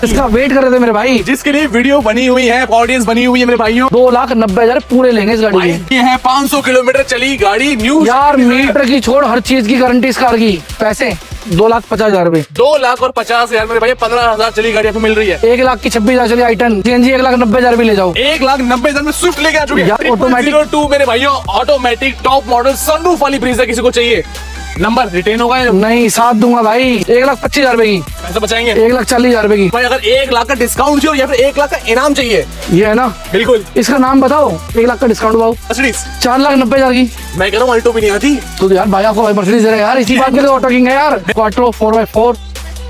इसका वेट कर रहे थे मेरे भाई, जिसके लिए वीडियो बनी हुई है, ऑडियंस बनी हुई है मेरे भाइयों। 2,90,000 पूरे लेंगे इस गाड़ी भाई की। ये है 500 किलोमीटर चली गाड़ी, न्यू यार मीटर की छोड़, हर चीज की गारंटी इस कार की। पैसे 2,50,000 रुपए। 2,50,000 मेरे भाई, 15,000 चली गाड़ी आपको मिल रही है। 1,26,000 चली आई-10 CNG, 1,90,000 भी ले जाओ। 1,90,000 में स्विफ्ट लेके आ चुके यार, हैं। automatic- 002 मेरे भाइयों, ऑटोमेटिक टॉप मॉडल सनरूफ वाली ब्रीजा किसी को चाहिए, नंबर रिटेन होगा या नहीं, साथ दूंगा भाई। 1,25,000 रुपए की, पैसा बचाएंगे 1,40,000 रुपए की। भाई। अगर 1 लाख का डिस्काउंट चाहिए या फिर 1 लाख का इनाम चाहिए, ये है ना, बिल्कुल इसका नाम बताओ। 1 लाख का डिस्काउंट बताओ। मर्सिडीज। 4,90,000 की। मैं कह रहा हूँ अल्टो भी नहीं आती। तो यार भाई आपको मर्सिडीज दे रहे हैं यार, इसी बात के लिए ऑटो किंग है यार। क्वाट्रो 4x4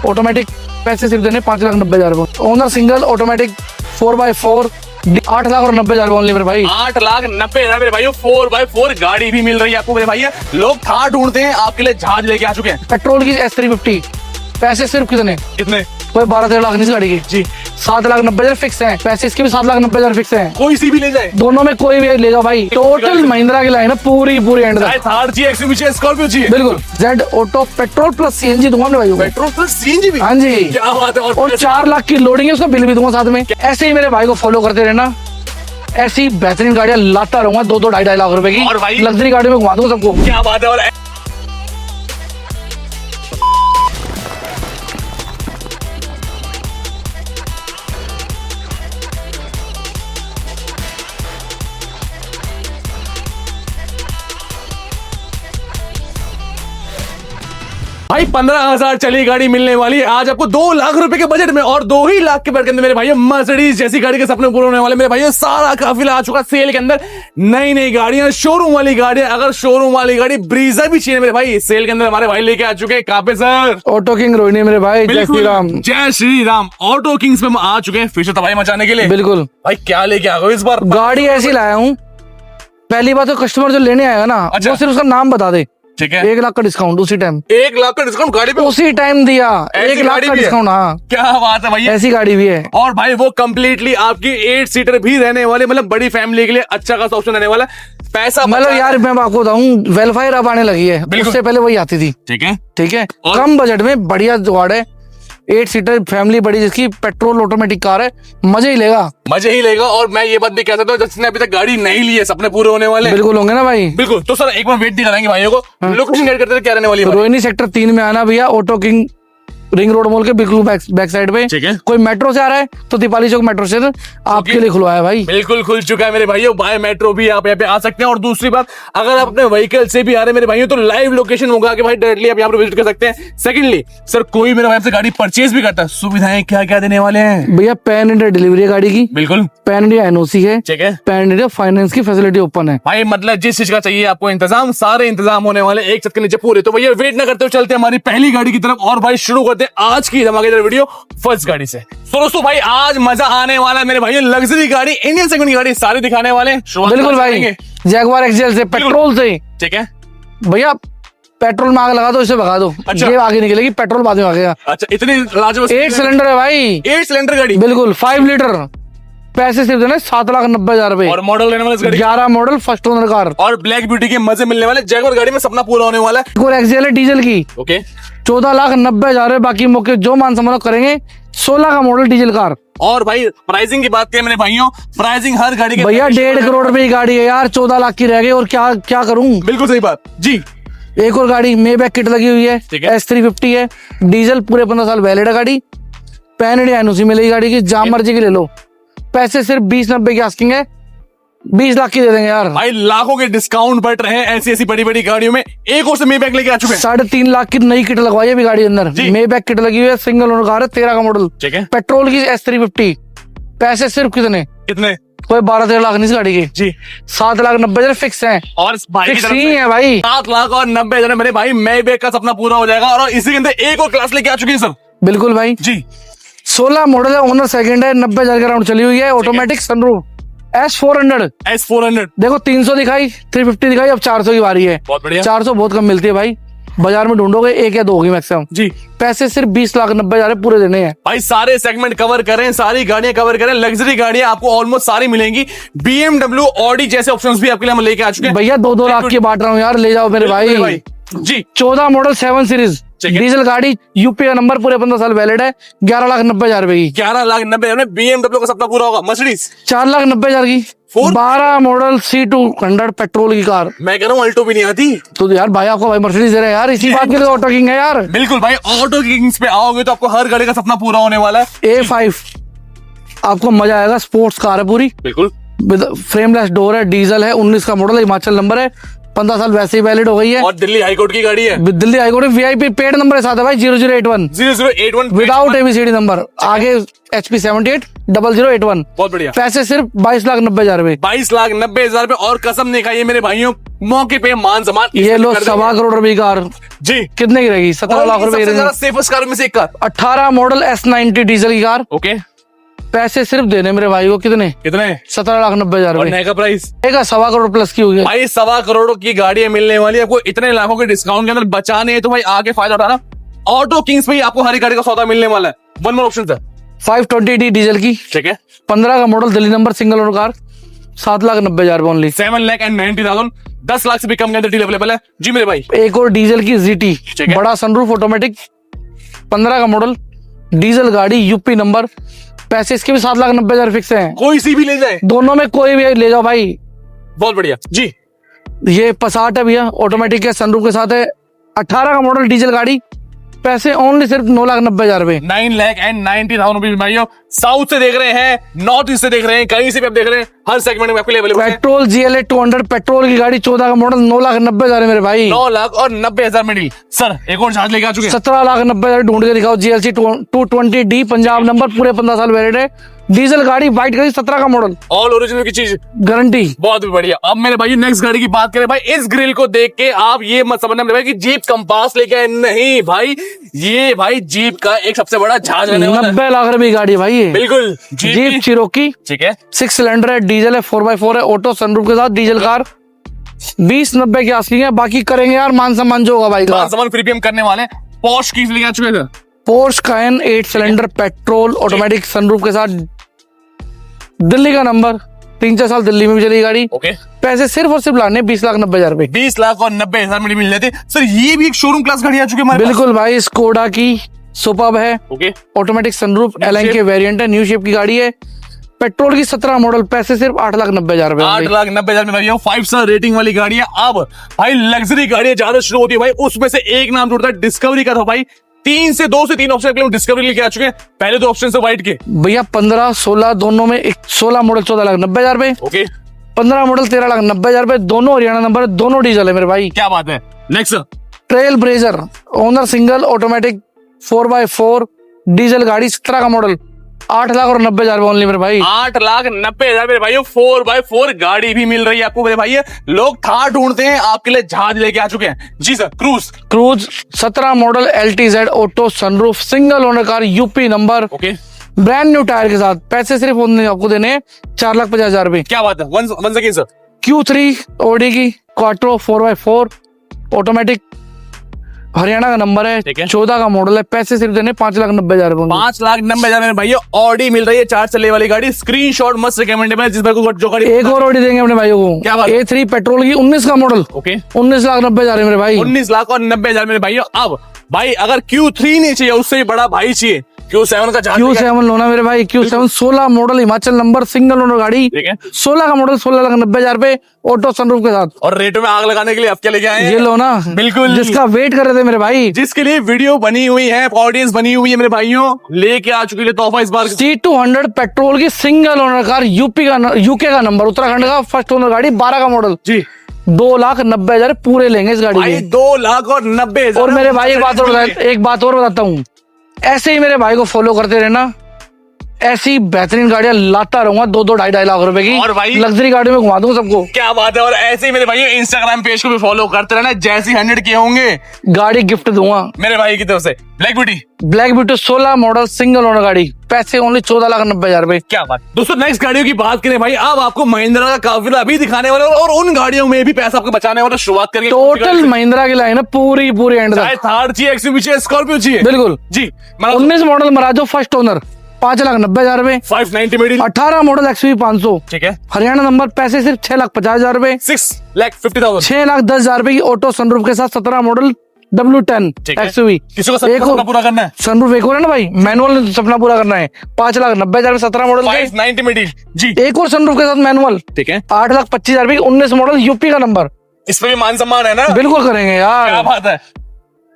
ऑटोमेटिक, पैसे सिर्फ देने 5,90,000 को। Owner single automatic 4x4 8,90,000 only मेरे भाई। 8,90,000 मेरे भाइयों, 4x4 गाड़ी भी मिल रही है आपको मेरे भाई। लोग थार ढूंढते हैं, आपके लिए जहाज लेके आ चुके हैं। पेट्रोल की S350, पैसे सिर्फ कितने, कितने? कोई 12-13 लाख नहीं इस गाड़ी की जी। 7,90,000 फिक्स है। पैसे इसके भी 7,90,000 फिक्स है। कोई सी भी ले जाए, दोनों में कोई भी ले जाओ भाई। टोटल महिंद्रा की लाइन है पूरी एंड चाहे तक। थार चाहिए, एक्सयूवी चाहिए, स्कॉर्पियो चाहिए, बिल्कुल Z auto petrol plus CNG दूंगा अपने भाइयों को। पेट्रोल प्लस सीएनजी भी। हाँ जी, क्या बात है। और 4 लाख की लोडिंग है, उसका बिल भी दूंगा साथ में। ऐसे ही मेरे भाई को फॉलो करते रहना, ऐसी बेहतरीन गाड़ियां लाता रहूंगा। 2-2 लाख रुपए की और भाई- लग्जरी गाड़ी में घुमा दूंगा सबको। क्या बात है। और भाई 15,000 चली गाड़ी मिलने वाली है आज आपको 2 लाख रुपए के बजट में, और 2 ही लाख के बजट के अंदर मेरे भाई मर्सिडीज जैसी गाड़ी के सपने पूरे होने वाले मेरे भाई। सारा काफिला आ चुका सेल के अंदर, नई नई गाड़ियां, शोरूम वाली गाड़ियां। अगर शोरूम वाली गाड़ी ब्रीजा भी चाहिए मेरे भाई, सेल के अंदर हमारे भाई लेके आ चुके हैं। कहाँ पे सर? ऑटो किंग रोहिणी मेरे भाई, जय श्री राम। जय श्री राम। ऑटो किंग्स में हम आ चुके हैं फिर से तबाही मचाने के लिए। बिल्कुल भाई क्या लेके आ गए इस बार? गाड़ी ऐसी लाया हूँ, पहली बात तो कस्टमर जो लेने आएगा ना, अच्छा। वो सिर्फ उसका नाम बता दे। ठीक है, 1 लाख का डिस्काउंट उसी टाइम, 1 लाख का डिस्काउंट गाड़ी पे। उसी टाइम दिया। ऐसी 1 लाख गाड़ी का भी है? डिस्काउंट, हाँ क्या बात है भैया। ऐसी गाड़ी भी है। और भाई वो कंप्लीटली आपकी 8 सीटर भी रहने वाले, मतलब बड़ी फैमिली के लिए अच्छा खासा ऑप्शन रहने वाला है। पैसा मतलब बचा- यार मैं आपको बताऊं, वेलफेयर अब आने लगी है, बिल्कुल। उससे पहले वही आती थी। ठीक है, ठीक है, और- कम बजट में बढ़िया जुगाड़ है। 8 सीटर फैमिली बड़ी, जिसकी पेट्रोल ऑटोमेटिक कार है, मजे ही लेगा। मजे ही लेगा। और मैं ये बात भी कह सकता हूँ, जिसने अभी तक गाड़ी नहीं ली है, सपने पूरे होने वाले। बिल्कुल होंगे ना भाई। बिल्कुल। तो सर एक बार वेट दिखाएंगे भाइयों को, लोकेशन गाइड करते थे क्या रहने वाली है? रोहिणी सेक्टर 3 में आना भैया, auto king ring road mall के बिल्कुल बैक साइड पे। ठीक है। कोई मेट्रो से आ रहा है तो दीपाली चौक मेट्रो स्टेशन आपके लिए खुलवाया है भाई। बिल्कुल खुल चुका है मेरे भाइयों, बाय मेट्रो भी आप यहाँ पे आ सकते हैं। और दूसरी बात, अगर आप अपने व्हीकल से भी आ रहे हैं मेरे भाइयों, तो लाइव लोकेशन होगा कि भाई डायरेक्टली आप यहाँ पर विजिट कर सकते हैं। सेकंडली सर, कोई मेरे भाई से गाड़ी परचेज भी करता है, सुविधाएं क्या क्या देने वाले हैं? भैया पैन इंडिया डिलीवरी है गाड़ी की, बिल्कुल। पैन इंडिया NOC है, ठीक है पैन इंडिया फाइनेंस की फैसिलिटी ओपन है। भाई, मतलब जिस चीज का चाहिए आपको इंतजाम, सारे इंतजाम होने वाले एक छत के नीचे पूरे। तो भैया वेट ना करते हुए चलते हैं हमारी पहली गाड़ी की तरफ, और भाई शुरू करते हैं आज की धमाकेदार वीडियो फर्स्ट गाड़ी से। तो दोस्तों भाई आज मजा आने वाला है मेरे भाइयों, लग्जरी गाड़ी, इंडियन सेगमेंट की गाड़ी सारी दिखाने वाले हैं। शुरुआत बिल्कुल कहाँ से भाई, करेंगे? जैगवार XJL से, पेट्रोल से। ठीक है। भैया पेट्रोल में आग लगा दो, इसे भगा दो। अच्छा। ये आगे निकलेगी, पेट्रोल बाद में भागेगा। अच्छा, इतनी लाजवाब 8 सिलेंडर है भाई, 8 सिलेंडर गाड़ी, बिल्कुल 5 लीटर। पैसे सिर्फ देने 7,90,000 रुपए। और मॉडल लेने वाले इस गाड़ी, 11 मॉडल फर्स्ट ओनर कार। और ब्लैक ब्यूटी के मजे मिलने वाले। जैगवार गाड़ी में सपना पूरा होने वाला है। और XJL है डीजल की, ओके। 14,90,000 बाकी मौके जो मान समझ करेंगे। 16 का मॉडल डीजल कार। और भाई प्राइसिंग की बात करें मेरे भाइयों, प्राइसिंग हर गाड़ी के भैया 1.5 करोड़ रुपए की गाड़ी है यार, 14 लाख की रह गई, और क्या क्या करूं। बिल्कुल सही बात जी। एक और गाड़ी मेबैक किट लगी हुई है, ठीक है। S350 है, डीजल, पूरे 15 साल वैलिड है गाड़ी। पैन इंडिया NOC मिलेगी गाड़ी की, जहां मर्जी की ले लो। पैसे सिर्फ 20-90 की आस्किंग है, 20 लाख की दे देंगे यार। भाई लाखों के डिस्काउंट बढ़ रहे हैं ऐसी ऐसी बड़ी बड़ी गाड़ियों में। एक और से मेबैक लेके आ चुके हैं। 3.5 लाख की नई किट लगवाई है अभी गाड़ी अंदर। जी। मेबैक किट लगी हुई है, सिंगल ओनर कार है, 13 का मॉडल, ठीक है। पेट्रोल की S350। पैसे सिर्फ कितने, कितने? कोई 12-13 लाख नहीं इस गाड़ी की, जी। 7,90,000 फिक्स है। और इस भाई की फिक्स तरफ ही से है भाई। 7 लाख और 90,000 मेरे भाई मेबैक का सपना पूरा हो जाएगा। और इसी के अंदर एक और क्लास लेके आ चुकी है सर। बिल्कुल भाई, जी। 16 मॉडल है, ओनर सेकंड है, 90,000 के राउंड चली हुई है, ऑटोमेटिक सनरूफ, S400। S400 देखो 300 दिखाई, 350 दिखाई, अब 400 की बारी है। बहुत बढ़िया। 400 बहुत कम मिलती है भाई, बाजार में ढूंढोगे 1 या 2 होगी मैक्सिमम। जी। पैसे सिर्फ 20,90,000 पूरे देने हैं। भाई सारे सेगमेंट कवर करें, सारी गाड़ियां कवर करें, लग्जरी गाड़ियां आपको ऑलमोस्ट सारी मिलेंगी। BMW, ऑडी जैसे ऑप्शंस भी आपके लिए हम लेके आ चुके हैं। भैया 2-2 लाख की बांट रहा हूँ यार, ले जाओ मेरे भाई। जी। 14 मॉडल 7 सीरीज, ठीक है। डीजल गाड़ी, यूपी का नंबर, पूरे 15 साल वैलिड है, 11,90,000 रुपए की। 11,90,000 में BMW का सपना पूरा होगा। मर्सिडीज 4,90,000 की। Four? 12 मॉडल C200 पेट्रोल की कार। मैं कह रहा हूँ अल्टो भी नहीं आती। तो यार भाई आपको भाई मर्सिडीज दे रहे हैं यार, इसी बात के लिए ऑटो किंग है यार। बिल्कुल भाई, ऑटो किंग्स पे आओगे तो आपको हर गाड़ी का सपना पूरा होने वाला है। A5 आपको मजा आएगा, स्पोर्ट्स कार है पूरी, बिल्कुल फ्रेमलेस डोर है, डीजल है, 19 का मॉडल है, हिमाचल नंबर है, 15 साल वैसे ही वैलिड हो गई है। और दिल्ली हाईकोर्ट की गाड़ी है। दिल्ली हाईकोर्ट में VIP पेड नंबर के साथ है भाई, 0081 0081 विदाउट ABCD नंबर, आगे HP 78 0081। बहुत बढ़िया। पैसे सिर्फ 22,90,000 रुपए। 22,90,000 रुपए और कसम नहीं खाइए मेरे भाइयों, मौके पे मान सम्मान ये लो 1.25 करोड़ रुपए की कार जी। कितने की रहेगी? 17 लाख रुपए की रहेगी। सेफेस्ट कार में से एक कार। 18 मॉडल S90 डीजल की कार। ओके, पैसे सिर्फ देने मेरे भाई को कितने? कितने? 17,90,000 और रुपए। नए का प्राइस एक 1.25 करोड़ प्लस की होगी भाई। 1.25 करोड़ की गाड़ी मिलने वाली है आपको, इतने लाखों के डिस्काउंट के अंदर बचाने हैं तो भाई आगे फायदा उठाना। ऑटो किंग्स पे ही आपको हर एक गाड़ी का सौदा मिलने वाला है। वन मोर ऑप्शन है 520D डीजल की, ठीक है। 15 का model, Delhi number, single owner car, 7,90,000 रुपए ओनली। 7,90,000, 10 लाख से भी कम के अंदर डील अवेलेबल है जी मेरे भाई। एक और डीजल की GT, ठीक है। बड़ा सनरूफ ऑटोमेटिक, 15 का मॉडल, डीजल गाड़ी, यूपी नंबर। पैसे इसके भी 7,90,000 फिक्स हैं। कोई सी भी ले जाए, दोनों में कोई भी ले जाओ भाई। बहुत बढ़िया जी। ये पसाट है भैया, ऑटोमेटिक है, सनरूफ के साथ है, 18 का मॉडल, डीजल गाड़ी। पैसे ओनली सिर्फ 9,90,000 रुपए। 9,90,000 रुपए भाइयों। साउथ से देख रहे हैं, नॉर्थ ईस्ट से देख रहे हैं, कहीं से भी आप देख रहे हैं, हर सेगमेंट में आपके लिए अवेलेबल है। पेट्रोल GLA 200 पेट्रोल की गाड़ी, 14 का मॉडल, 9,90,000 है मेरे भाई। 9,90,000 में डील। सर एक और चार्ज लेके आ चुके हैं। 17,90,000 ढूंढ के दिखाओ। GLC 220D पंजाब नंबर, पूरे 15 साल वैलिड है, डीजल गाड़ी, व्हाइट गाड़ी, 17 का मॉडल, ऑल ओरिजिनल की चीज, गारंटी। बहुत बढ़िया। अब मेरे भाई नेक्स्ट गाड़ी की बात करें भाई, इस ग्रिल को देख के आप ये मत समझना मेरे भाई कि जीप कंपास लेके आए, नहीं भाई, ये भाई जीप का एक सबसे बड़ा जहाज रहने वाला है। 90 लाख रुपए की गाड़ी है भाई ये। बिल्कुल जीप चिरोकी, ठीक है। 6 सिलेंडर है, डीजल है, 4x4 है, ऑटो सनरूफ के साथ, डीजल कार। 20,90 की आस्किंग है, बाकी करेंगे यार मान सम्मान जो होगा भाई का। सामान फ्री भी हम करने वाले हैं। पॉश की लेके आ चुके हैं। पोर्श कायन 8 सिलेंडर पेट्रोल ऑटोमेटिक सनरूफ के साथ, दिल्ली का नंबर, 3-4 साल दिल्ली में भी चली गाड़ी। ओके, पैसे सिर्फ और सिर्फ लाने 20,90,000 रुपए। 20,90,000 में मिल जाते। सर ये भी एक शोरूम क्लास गाड़ी आ चुकी है हमारे पास। बिल्कुल भाई, स्कोडा की सुपर्ब है, ओके, ऑटोमेटिक सनरूफ, LN के वेरिएंट है, न्यू शेप की गाड़ी है, पेट्रोल की 17 मॉडल। पैसे सिर्फ 8,90,000 रुपए। 8,90,000 में भाई 5 स्टार रेटिंग वाली गाड़ी है। अब भाई लग्जरी गाड़ियां ज्यादा शुरू होती है भाई, उसमें से एक नाम जुड़ता है डिस्कवरी का। था भाई 2 से 3 ऑप्शन के लिए डिस्कवरी लेके आ चुके हैं। पहले 2 ऑप्शन से व्हाइट के भैया 15, 16 दोनों में, 16 मॉडल 14,90,000 रुपए, ओके, 15 मॉडल 13,90,000 रुपए, दोनों हरियाणा नंबर है, दोनों डीजल है मेरे भाई। क्या बात है। Next trail blazer owner single automatic 4x4 diesel गाड़ी, 17 का मॉडल, 8,90,000 रुपए ओनली मेरे भाई। 8,90,000 मेरे भाइयों, 4x4 गाड़ी भी मिल रही है आपको मेरे भाई। लोग थार ढूंढते हैं, आपके लिए जहाज लेके आ चुके हैं जी sir. Cruze 17 model LTZ auto sunroof, single owner car, UP number, okay, brand new tyre के साथ। पैसे सिर्फ आपको देने 4,50,000 रुपए। क्या बात है। One second sir. Q3 OD की क्वाट्रो 4x4 ऑटोमेटिक, हरियाणा का नंबर है, ठीक है। 14 का मॉडल है। पैसे सिर्फ देने 5,90,000 रुपए। 5,90,000 में भाई ऑडी मिल रही है, 4 चलने वाली गाड़ी। स्क्रीनशॉट मस्त रिकमेंडेबल है, जिस पर को जो गाड़ी। एक और ऑडी देंगे अपने भाइयों को। क्या बात है? A3 पेट्रोल की 19 का मॉडल, ओके, 19,90,000 है मेरे भाई। 19,90,000 मेरे भाइयों। अब भाई अगर Q3 नहीं चाहिए, उससे भी बड़ा भाई चाहिए, Q7 का जहाज। Q7 लोना मेरे भाई, Q7 16 model Himachal number, single owner गाड़ी, ठीक है। 16 का मॉडल, 16,90,000 रुपए, ऑटो सनरूफ के साथ। और रेटों में आग लगाने के लिए आप क्या लेके आए हैं? ये लो ना, बिल्कुल, जिसका वेट कर रहे थे मेरे भाई, जिसके लिए वीडियो बनी हुई है, ऑडियंस बनी हुई है मेरे भाइयों, लेके आ चुके हैं तोहफा इस बार। C200 पेट्रोल की सिंगल ओनर कार, यूके का नंबर, उत्तराखंड का फर्स्ट ओनर गाड़ी, 12 का मॉडल जी। 2,90,000 पूरे लेंगे इस गाड़ी भाई के। 2,90,000। और मेरे भाई एक बात और बताता हूँ, ऐसे ही मेरे भाई को फॉलो करते रहना, ऐसी बेहतरीन गाड़ियां लाता रहूंगा, 2-2 लाख रुपए की, और भाई लग्जरी गाड़ी में घुमा दूंगा सबको। क्या बात है। और ऐसे ही मेरे भाई इंस्टाग्राम पेज को भी फॉलो करते रहना, जैसे 100 के होंगे गाड़ी गिफ्ट दूंगा मेरे भाई की तरफ से। Black beauty 16 model single owner गाड़ी, पैसे ओनली 14,90,000 रुपए। क्या बात। दोस्तों नेक्स्ट गाड़ियों की बात करें भाई, अब आपको महिंद्रा का काफिला अभी दिखाने वाले और उन गाड़ियों में भी पैसा आपको बचाने वाला। शुरुआत करेंगे टोटल महिंद्रा की लाइन है पूरी एंड चाहे तक। थार चाहिए, एक्सयूवी चाहिए, स्कॉर्पियो चाहिए, बिल्कुल जी। 19 मॉडल मराजो फर्स्ट ओनर, 5,90,000 रुपए। 590 मिडिल, 18 मॉडल XUV 500, ठीक है। हरियाणा नंबर, पैसे सिर्फ 6,50,000 रुपए। 6,50,000, 6,10,000 रुपए की ऑटो सनरूफ के साथ, 17 मॉडल, W10 ठीक है। XUV। किसी को एक सपना पूरा करना है, सनरूफ एक और है ना भाई, मैनुअल सपना पूरा करना है, 5,90,000 में 17 मॉडल के। 590 में डील जी। एक और सनरूफ के साथ मैनुअल, ठीक है, 8,25,000 की, 19 मॉडल, यूपी का नंबर। इस पे भी मान सम्मान है ना? बिल्कुल करेंगे क्या यार। बात है।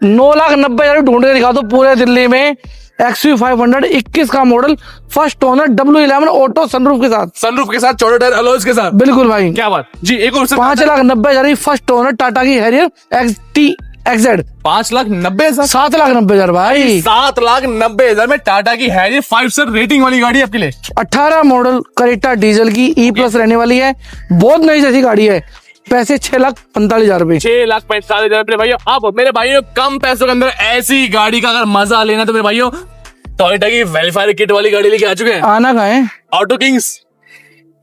9,90,000 ढूंढ के दिखा दो पूरे दिल्ली में। XUV 500 21 का model, first owner, W11 auto sunroof के साथ, सनरूफ के साथ, चौड़े टायर अलॉयज के साथ। बिल्कुल भाई। क्या बात जी। एक और 5,90,000 की फर्स्ट ओनर टाटा की हैरियर XT-XZ, 5,90,000, 7,90,000 भाई। 7,90,000 में टाटा की हैरियर 5 स्टार रेटिंग वाली गाड़ी आपके लिए। 18 मॉडल करेटा डीजल की E+ रहने वाली है, बहुत नई जैसी गाड़ी है। पैसे 6,45,000 रुपए। 6,45,000 भाइयों। अब मेरे भाइयों कम पैसों के अंदर ऐसी गाड़ी का अगर मजा लेना तो मेरे भाइयों टोयोटा की वेरीफायर किट वाली गाड़ी लेके आ चुके हैं, आना कहाँ है? Auto Kings.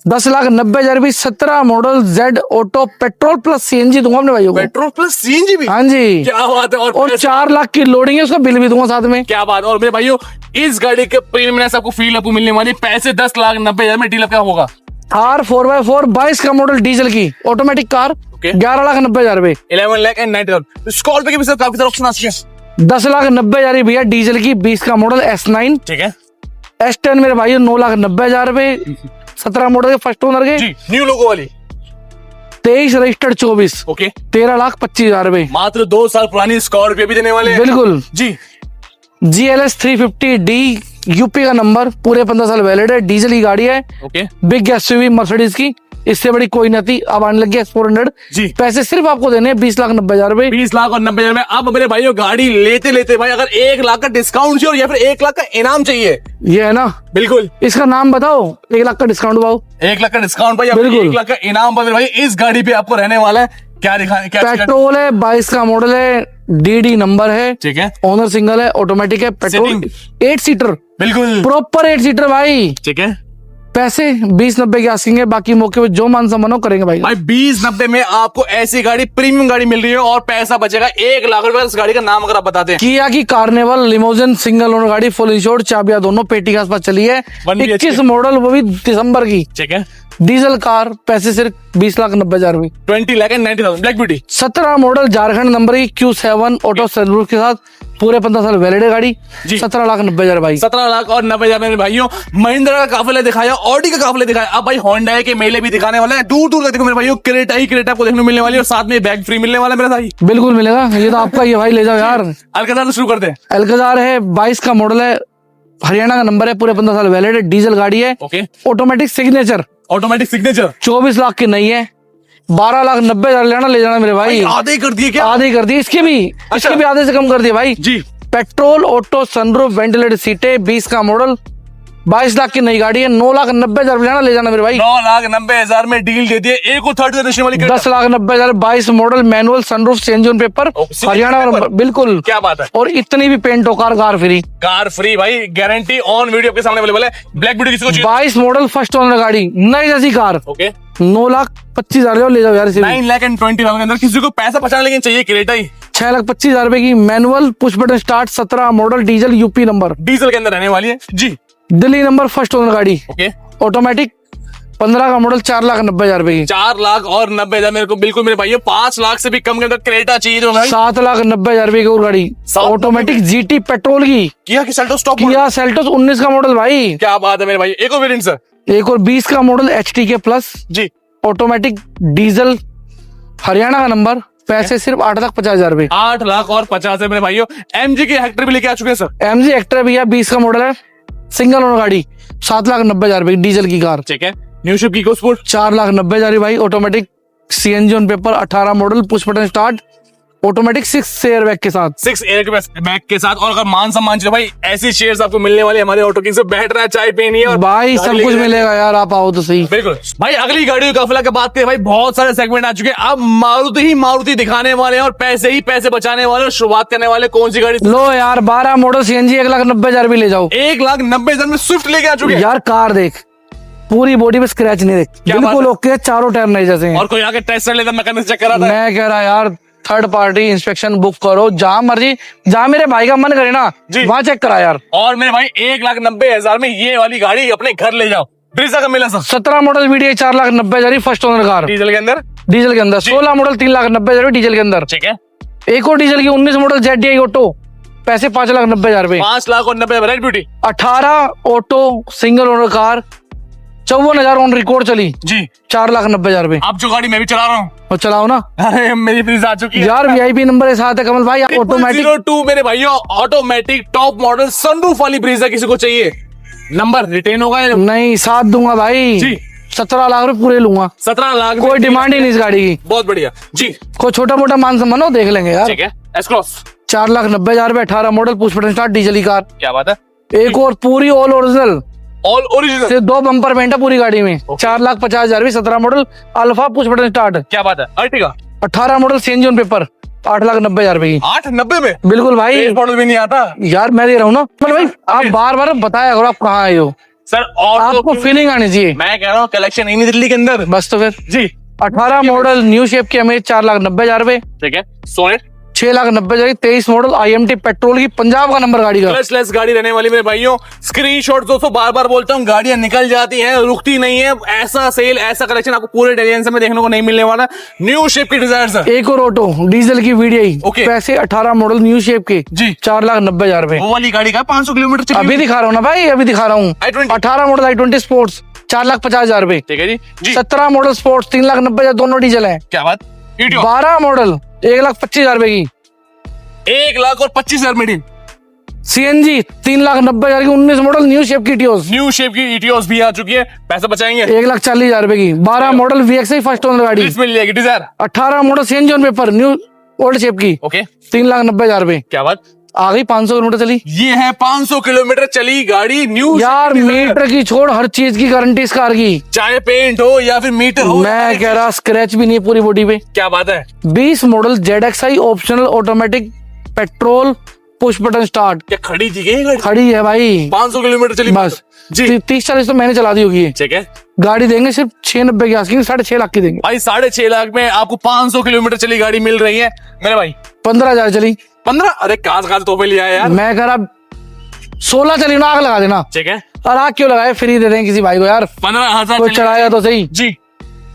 10,90,000 भी 17 model Z auto petrol plus CNG दूंगा अपने भाइयों को। पेट्रोल प्लस सीएनजी भी। हाँ जी। क्या बात है। और 4 लाख की लोडिंग है, उसका बिल भी दूंगा साथ में। क्या बात है। और मेरे भाइयों इस गाड़ी के प्रीमियम आपको फील आपको मिलने वाली, पैसे 10,90,000 में डील क्या होगा। R 4x4 22 का मॉडल डीजल की ऑटोमेटिक कार, 11,90,000 रुपए। 11,90,000। स्कॉर्पियो के भी सर काफी सारे ऑप्शन आ चुके हैं। 10,90,000 भैया डीजल की, 20 का मॉडल S9। ठीक है। S10 मेरे भाई 9,90,000 रुपए, 17 मॉडल के फर्स्ट ओनर के जी, न्यू लोगो वाली, 23 रजिस्टर्ड 24, ओके, 13,25,000 रुपए। मात्र 2 साल पुरानी स्कॉर्पियो भी देने वाले हैं। बिल्कुल जी। GLS 350D यूपी का नंबर, पूरे 15 साल वैलिड है, डीजल की गाड़ी है, ओके, बिग SUV मर्सिडीज की, इससे बड़ी कोई नहीं थी, अब आने लगी S400। जी। पैसे सिर्फ आपको देने हैं 20,90,000 रुपए। 20,90,000 में। अब मेरे भाइयों गाड़ी लेते लेते भाई अगर 1 लाख का डिस्काउंट चाहिए या फिर 1 लाख का इनाम चाहिए, ये है ना, बिल्कुल इसका नाम बताओ, 1 लाख का डिस्काउंट पाओ। 1 लाख का डिस्काउंट भाई, बिल्कुल। 1 लाख का इनाम पर मेरे भाई इस गाड़ी पे आपको रहने वाला है। क्या दिखाने, क्या पेट्रोल है, 22 का मॉडल है, DD नंबर है, ठीक है, ओनर सिंगल है, ऑटोमेटिक है, पेट्रोल, 8 सीटर, बिल्कुल प्रॉपर 8 सीटर भाई। ठीक है। पैसे 20,90 के आसेंगे, बाकी मौके पे जो मान सम्मान हो करेंगे भाई। भाई 20,90 में आपको ऐसी गाड़ी प्रीमियम गाड़ी मिल रही है और पैसा बचेगा 1 लाख रुपए। इस गाड़ी का नाम अगर आप बताते हैं। किया की कार्निवल लिमोजिन सिंगल ओनर गाड़ी, फुल इंश्योर्ड, चाबियां दोनों पेटी के आसपास चली है, 21 मॉडल, वो भी दिसंबर की, ठीक है, डीजल कार, पैसे सिर्फ 20,90,000 रुपए। 20,90,000 black beauty, 17 model Jharkhand number की Q7 ऑटो सनरूफ के साथ, पूरे 15 साल वैलिड है गाड़ी, जी। 17,90,000 भाई। 17,90,000 में भाइयों महिंद्रा का काफिला दिखाया, ऑडी का काफिला दिखाया, अब भाई होंडा के मेले भी दिखाने वाले हैं। दूर दूर तक देखो मेरे भाइयों, क्रेटा ही क्रेटा आपको देखने को मिलने वाली है और साथ में बैग फ्री मिलने वाला है मेरा भाई। बिल्कुल मिलेगा, ये तो आपका ही है भाई, ले जाओ यार। अलकदार तो शुरू करते हैं। अल्कजार है, 22 का मॉडल है, हरियाणा का नंबर है, पूरे 15 साल वैलिड है, डीजल गाड़ी है, okay, automatic signature, automatic signature, 24 lakh की नहीं है, 12,90,000 लेना, ले जाना मेरे भाई। आधे कर दिए क्या? आधे कर दिए, इसके भी आधे से कम कर दिए भाई। जी। पेट्रोल ऑटो सनरूफ वेंटिलेटेड सीटें, 20 का मॉडल, 22 लाख की नई गाड़ी है, 9,90,000 लेना, ले जाना मेरे भाई। 9,90,000 में डील दे दिए। एक और थर्ड जनरेशन वाली 10,90,000, 22 model, manual sunroof, change on paper, Haryana का नंबर, बिल्कुल। क्या बात है। और इतनी भी पेंट हो कार फ्री, कार फ्री भाई, गारंटी ऑन वीडियो आपके सामने अवेलेबल है। ब्लैक ब्यूटी किसी को चाहिए? 22 मॉडल फर्स्ट ओनर गाड़ी, नई जैसी कार, ओके, 9,25,000 ले जाओ यार इसे भी। 9,20,000 के अंदर किसी को पैसा बचाने लेकिन चाहिए क्रेटा ही। 6,25,000 रुपए की manual push button start, 17 model, diesel UP number, diesel के अंदर रहने वाली है जी। दिल्ली नंबर, फर्स्ट ओनर गाड़ी, ओके, ऑटोमेटिक, 15 का मॉडल, 4,90,000 रुपए की। 4,90,000 मेरे को बिल्कुल मेरे भाई 5 लाख से भी कम के अंदर क्रेटा चाहिए तो भाई 7,90,000 रुपए की और गाड़ी, ऑटोमेटिक GT पेट्रोल की, किया कि सेल्टोस टॉप किया सेल्टोस 19 का मॉडल भाई। क्या बात है मेरे भाई। एक और वेरिएंट सर, एक और 20 का मॉडल HTK प्लस, जी, ऑटोमेटिक, डीजल, हरियाणा का नंबर, पैसे सिर्फ 8,50,000 रुपए। 8,50,000 मेरे भाइयों। MG के हेक्टर भी लेके आ चुके हैं सर। MG हेक्टर भैया 20 का मॉडल है, सिंगल ओनर गाड़ी, 7,90,000 रुपए की, डीजल की कार, ठीक है, न्यू शिप की इको स्पोर्ट, 4,90,000 भाई, automatic, CNG on paper, 18 model, push button start, automatic 6 air bag के साथ, 6 एयर बैग के साथ। और अगर मान सम्मान चाहिए भाई ऐसी शेयर्स आपको मिलने वाली हमारे ऑटो किंग से। बैठ रहा है, चाय पीनी है और भाई सब कुछ मिलेगा यार, आप आओ तो सही। बिल्कुल भाई। अगली गाड़ी का काफिला की बात करें भाई, बहुत सारे सेगमेंट आ चुके हैं। अब मारुति दिखाने वाले हैं और पैसे ही पैसे बचाने वाले और शुरुआत करने वाले। कौन सी गाड़ी? लो यार, 12 मॉडल CNG, 1,90,000 भी ले जाओ। 1,90,000 में स्विफ्ट लेके आ चुके हैं यार कार देख, पूरी बॉडी पे स्क्रैच नहीं, देख बिल्कुल ओके, चारों टायर नहीं जैसे हैं। और कोई आके टेस्ट कर लेता, मैकेनिक चेक करा था। मैं कह रहा यार, थर्ड पार्टी इंस्पेक्शन बुक करो, जहां मर्जी, जहां मेरे भाई का मन करे ना वहां चेक करा यार। और मेरे भाई 1,90,000 में ये वाली गाड़ी अपने घर ले जाओ। ब्रिजा का मिला sir, 17 model VDI, 4,90,000 first owner car, diesel के अंदर, डीजल के अंदर। 16 मॉडल, 3,90,000 डीजल के अंदर। ठीक है, एक और डीजल की 19 मॉडल ZDI ऑटो, पैसे 5,90,000 रुपए। 5,90,000 red beauty 18 auto single owner car, 54,000 on record चली जी। 4,90,000 रुपए। अब जो गाड़ी मैं भी चला रहा हूँ, और चलाओ ना अरे मेरी फ्रीज आ चुकी है यार, VIP नंबर के साथ है कमल भाई, ऑटोमेटिक 02 मेरे भाइयों, ऑटोमेटिक टॉप मॉडल सनरूफ वाली ब्रीजा किसी को चाहिए, नंबर रिटेन होगा या नहीं, साथ दूंगा भाई जी। 17 लाख रुपए पूरे लूंगा, 17 लाख कोई डिमांड ही नहीं इस गाड़ी की। बहुत बढ़िया जी। कोई छोटा मोटा मान सम्मान हो देख लेंगे यार। ठीक है, एस क्रॉस 4,90,000 रुपए, 18 model, push button start, diesel की कार। क्या बात है, एक और पूरी ऑल ओरिजिनल, ऑल ओरिजिनल, सिर्फ 2 बम्पर पेंट है पूरी गाड़ी में। 4,50,000 रुपए, 17 model, alpha, push button start, क्या बात है, Ertiga 18 model, CNG on paper, 8,90,000 रुपए की। 890 में बिल्कुल भाई, मॉडल भी नहीं आता यार मैं दे रहा हूँ ना कमल भाई, आप बार बार बताया करो आप कहाँ आए हो, सर। और आपको फीलिंग आनी चाहिए मैं कह रहा हूँ कलेक्शन ही नहीं दिल्ली के अंदर बस। तो फिर जी। 18 मॉडल न्यू शेप की अमेज, 4,90,000 रुपए। ठीक है, सोनेट 6,90,000, 23 मॉडल IMT पेट्रोल की, पंजाब का नंबर गाड़ी का। क्लचलेस गाड़ी रहने वाली मेरे भाइयों। स्क्रीनशॉट दोस्तों बार बार बोलता हूँ, गाड़ियां निकल जाती हैं, रुकती नहीं है। ऐसा सेल, ऐसा कलेक्शन आपको पूरे डेलियंस में देखने को नहीं मिलने वाला। न्यू शेप की डिजायर सर, एक और ऑटो डीजल की VDI, ओके। पैसे 18 मॉडल न्यू शेप के जी। 4,90,000 रुपए। वो वाली गाड़ी का 500 किलोमीटर चली अभी हुई। दिखा रहा हूँ ना भाई, अभी दिखा रहा हूँ। i20 18 मॉडल I20 स्पोर्ट्स, 4,50,000 रुपए। ठीक है जी जी। 17 मॉडल स्पोर्ट्स, 3,90,000, दोनों डीजल है। क्या बात, ईटियो 12 मॉडल, 1,25,000 रुपए की। 1,25,000 मेडिन। CNG 3,90,000 की, 19 मॉडल न्यू शेप की टियोस, न्यू शेप की ईटियोस भी आ चुकी है, पैसे बचाएंगे। 1,40,000 रुपए की। 12 मॉडल VXI फर्स्ट ओनर गाड़ी, पुलिस मिल जाएगी Dzire. 18 model CNG on paper, new old shape की, ओके, 3,90,000 रुपए। क्या बात, आ गई 500 किलोमीटर चली। ये है 500 किलोमीटर चली गाड़ी न्यू। यार मीटर की छोड़, हर चीज की गारंटी इस कार की। चाहे पेंट हो या फिर मीटर हो, मैं कह रहा स्क्रैच भी नहीं है पूरी बॉडी पे। क्या बात है। 20 model ZXI optional automatic petrol, push button start, क्या खड़ी थी क्या ये गाड़ी? खड़ी है भाई। 500 किलोमीटर चली बस जी। 30-40 तो मैंने चला दी होगी। ठीक है गाड़ी देंगे सिर्फ 690 की, आस्किंग 6.5 लाख की देंगे भाई। 6.5 लाख में आपको 500 किलोमीटर चली गाड़ी मिल रही है मेरे भाई। 15,000 चली। 15? अरे काज तोहफे लिया है यार। मैं कह रहा 16 चली ना, आग लगा देना। ठीक है, और आग क्यों लगाए, फ्री दे दें किसी भाई को यार, 15,000 कोई चलाएगा तो सही। जी।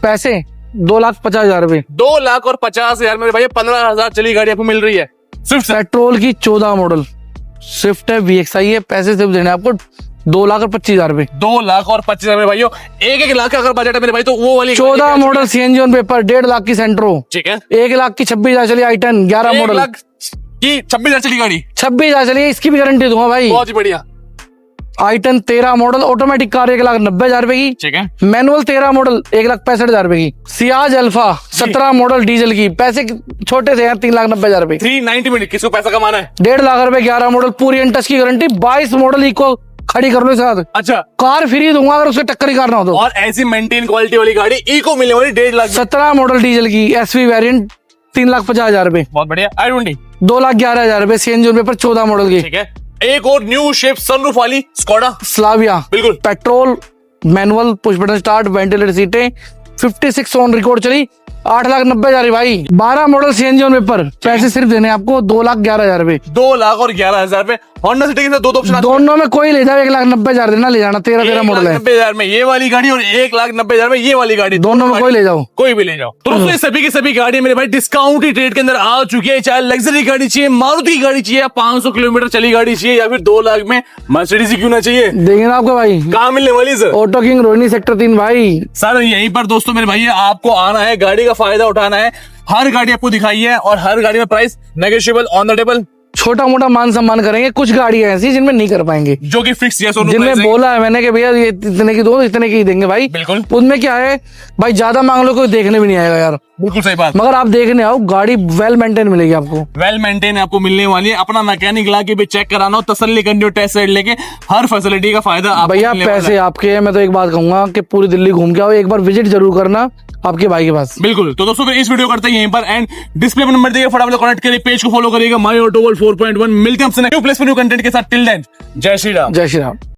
पैसे 2,50,000 रुपए। 2,50,000 मेरे भाई, 15,000 चली गाड़ी आपको मिल रही है स्विफ्ट। पेट्रोल की 14 मॉडल स्विफ्ट है, VXI है, पैसे सिर्फ देने आपको 2,25,000 रुपए। 2,25,000 मेरे भाइयों। 1-1 लाख का अगर बजट है मेरे भाई तो वो वाली 14 model CNG on paper, 1.5 lakh की सेंट्रो, ठीक है। 1 लाख की 26,000 चली I10, 11 1 मॉडल, लाख की 26,000 चली गाड़ी, 26,000 चली, इसकी भी गारंटी दूंगा भाई। बहुत ही बढ़िया। I10 13 मॉडल ऑटोमेटिक कार, 1,90,000 रुपए की। ठीक है, मैनुअल 13 मॉडल, 1,65,000 रुपए की। सियाज अल्फा 17 मॉडल डीजल की, पैसे छोटे से हैं 3,90,000 रुपए। 390 मिनट किसको पैसा कमाना है। 1.5 लाख रुपए, 11 मॉडल, पूरी इंटच की गारंटी, 22 मॉडल इको खड़ी कर लो इस साथ, अच्छा, कार फ्री दूंगा अगर उसके टक्कर ही कार ना हो तो। और ऐसी मेंटेन क्वालिटी वाली गाड़ी इको मिलने वाली 1.5 लाख में। 17 मॉडल डीजल की SV वेरिएंट, 3,50,000 रुपए। बहुत बढ़िया। i20 2,11,000 रुपए, CNG पेपर, 14 मॉडल की। ठीक है। एक और न्यू शेप सनरूफ वाली स्कोडा स्लाविया, बिल्कुल petrol, manual, push button start, ventilator सीटें, 56 ऑन रिकॉर्ड चली, 8,90,000 भाई। 12 मॉडल CNG ऑन पेपर, पैसे सिर्फ देने आपको 2,11,000 रुपए। 2,11,000 रुपए। होंडा सिटी के साथ दो ऑप्शन दोनों में कोई ले जाओ, 1,90,000 देना, ले जाना। 13 मॉडल है, 1,90,000 में ये वाली गाड़ी और 1,90,000 में ये वाली गाड़ी, दोनों में कोई ले जाओ, कोई भी ले जाओ। तो दोस्तों ये सभी की सभी गाड़ी मेरे भाई डिस्काउंटेड रेट के अंदर आ चुकी है। चाहे लग्जरी गाड़ी चाहिए, मारुति की गाड़ी चाहिए, या 500 किलोमीटर चली गाड़ी चाहिए, या फिर 2 लाख में मर्सिडीज क्यों ना चाहिए, देंगे ना आपको भाई। कहाँ मिलने वाली sir? Auto king Rohini sector 3 भाई। सर यहीं पर दोस्तों मेरे भाई आपको आना है, गाड़ी का फायदा उठाना है। हर गाड़ी आपको दिखाई है और हर गाड़ी में price negotiable, on the table, छोटा मोटा मान सम्मान करेंगे। कुछ गाड़ियां ऐसी जिनमें नहीं कर पाएंगे, जो कि फिक्स है, जिनमें बोला है मैंने कि भैया ये इतने की दो, इतने की देंगे भाई। बिल्कुल, उनमें क्या है भाई, ज्यादा मांग लो कोई देखने भी नहीं आएगा यार। बिल्कुल सही बात। मगर आप देखने आओ, गाड़ी वेल मेंटेन मिलेगी आपको, वेल मेंटेन आपको मिलने वाली है। अपना मैकेनिक ला के भी चेक कराना हो, तसल्ली करनी हो, टेस्ट साइड लेके, हर फैसिलिटी का फायदा आपको भैया। मिलने वाला पैसे है। आपके हैं। मैं तो एक बात कहूंगा कि पूरी दिल्ली घूम के आओ, एक बार विजिट जरूर करना आपके भाई के पास। बिल्कुल। तो दोस्तों फिर इस वीडियो करते हैं यहीं पर एंड डिस्प्ले पर नंबर देखिए, फटाफट कनेक्ट करिए, पेज को फॉलो करिएगा माय ऑटो वर्ल्ड 4.1। मिलते हैं आपसे न्यू प्लेस पर न्यू कंटेंट के साथ। टिल देन जय श्री राम। जय श्री राम।